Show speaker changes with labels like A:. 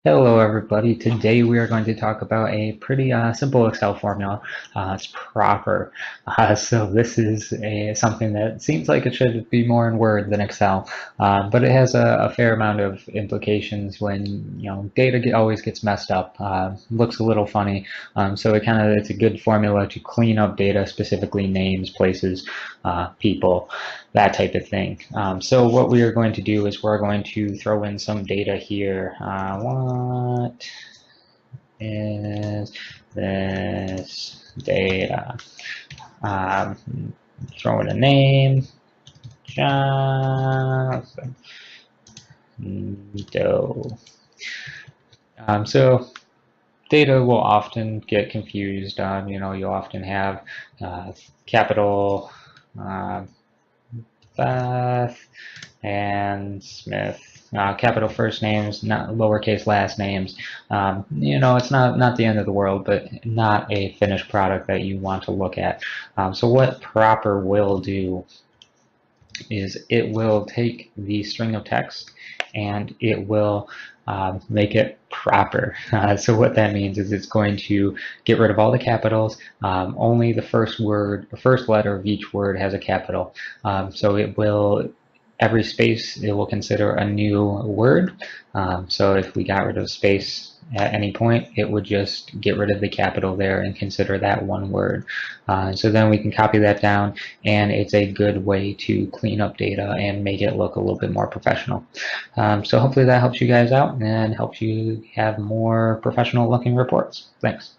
A: Hello everybody. Today we are going to talk about a pretty simple Excel formula. It's proper. So this is something that seems like it should be more in Word than Excel, but it has a fair amount of implications when data always gets messed up. Looks a little funny. So it's a good formula to clean up data, specifically names, places, people, that type of thing. So what we are going to do is we're going to throw in some data here. What is this data? Throw in a name, Jonathan Doe. So data will often get confused. You'll often have capital Beth and Smith. Capital first names, not lowercase last names. It's not the end of the world, but not a finished product that you want to look at. So what proper will do is it will take the string of text and it will make it proper. So what that means is it's going to get rid of all the capitals. Only the first letter of each word has a capital. So it will, every space, it will consider a new word. So if we got rid of space at any point, it would just get rid of the capital there and consider that one word. So then we can copy that down, and it's a good way to clean up data and make it look a little bit more professional. So hopefully that helps you guys out and helps you have more professional looking reports. Thanks.